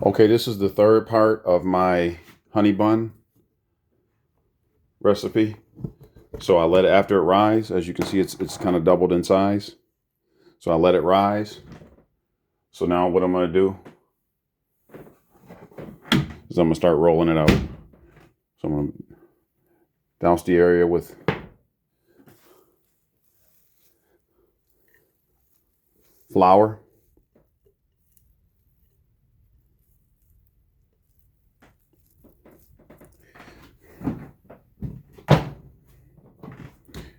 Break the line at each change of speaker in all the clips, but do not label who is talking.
Okay, this is the third part of my honey bun recipe. So I let it after it rise. As you can see, it's kind of doubled in size. So I let it rise. So now what I'm gonna do is I'm gonna start rolling it out. So I'm gonna douse the area with flour.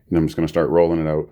And I'm just gonna start rolling it out.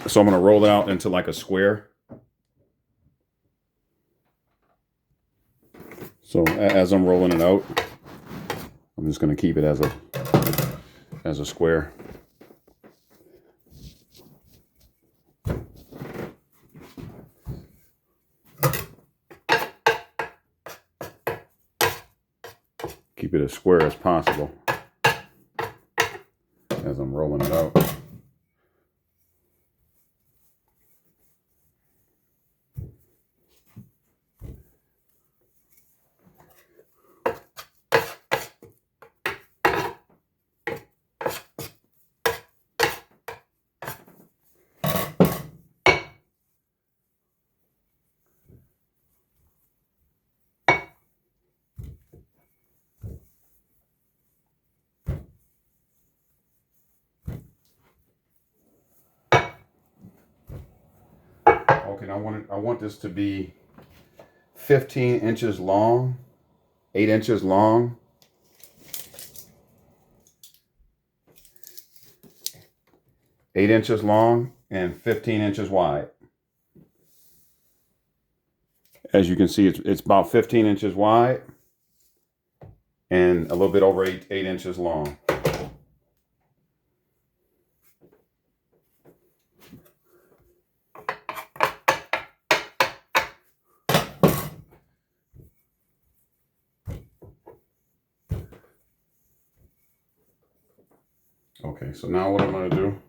So I'm gonna roll it out into like a square. So as I'm rolling it out, I'm just gonna keep it as a square. Keep it as square as possible as I'm rolling it out. Okay, now I want this to be 15 inches long, 8 inches long, 8 inches long, and 15 inches wide. As you can see, it's about 15 inches wide and a little bit over 8 inches long. Okay, so now what I'm going to do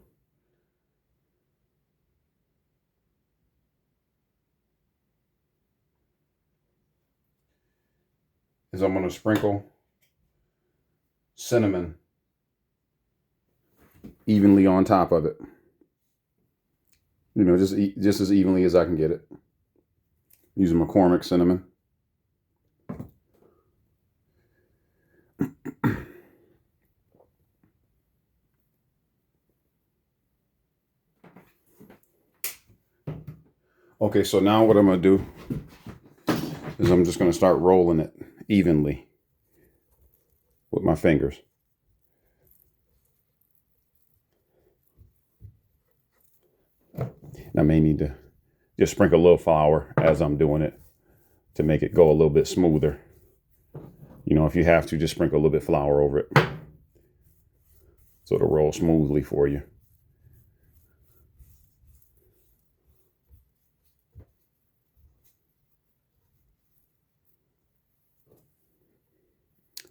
is I'm going to sprinkle cinnamon evenly on top of it. You know, just as evenly as I can get it. Using McCormick cinnamon. Okay, so now what I'm going to do is I'm just going to start rolling it evenly with my fingers. I may need to just sprinkle a little flour as I'm doing it to make it go a little bit smoother. You know, if you have to, just sprinkle a little bit of flour over it so it'll roll smoothly for you.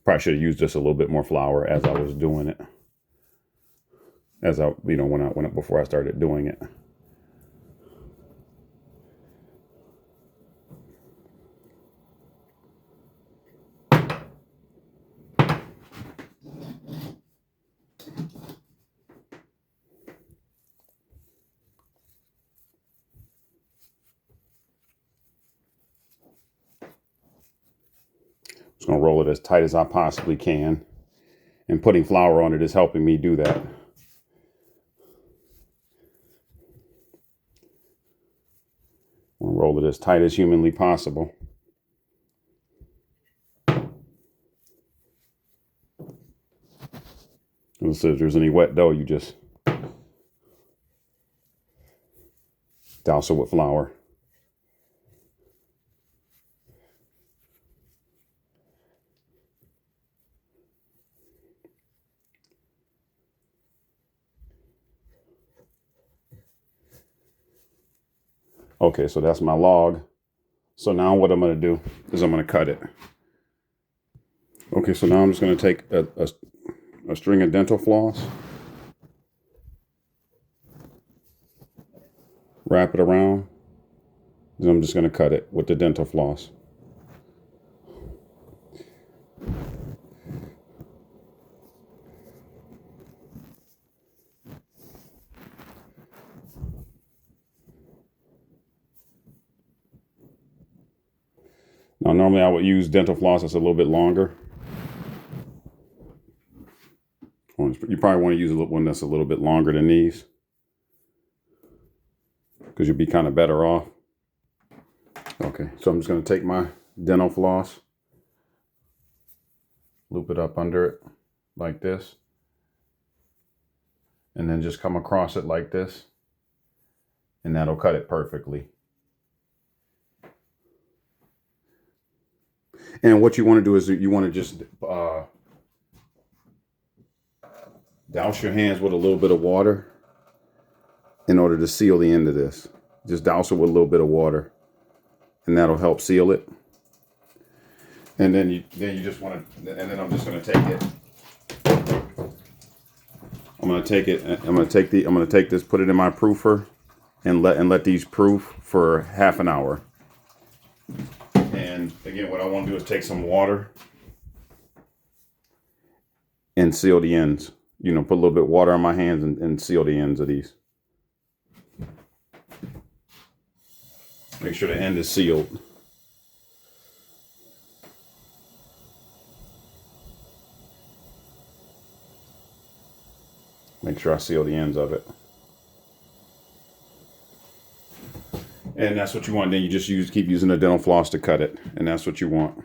Probably should have used just a little bit more flour as I was doing it. As I, you know, when I went up before I started doing it. Just gonna roll it as tight as I possibly can. And putting flour on it is helping me do that. I'm gonna roll it as tight as humanly possible. And so if there's any wet dough, you just douse it with flour. Okay, so that's my log. So now what I'm going to do is I'm going to cut it. Okay, so now I'm just going to take a string of dental floss, wrap it around, and I'm just going to cut it with the dental floss. Now, normally I would use dental floss that's a little bit longer. You probably want to use one that's a little bit longer than these, because you'll be kind of better off. Okay, so I'm just going to take my dental floss, loop it up under it like this, and then just come across it like this, and that'll cut it perfectly. And what you want to do is you want to just douse your hands with a little bit of water in order to seal the end of this. Just douse it with a little bit of water, and that'll help seal it. And then you just want to, and then I'm just going to take it. I'm going to take it. I'm going to take this, put it in my proofer, and let these proof for half an hour. And again, what I want to do is take some water and seal the ends. You know, put a little bit of water on my hands and seal the ends of these. Make sure the end is sealed. Make sure I seal the ends of it. And that's what you want. Then you just keep using the dental floss to cut it. And that's what you want.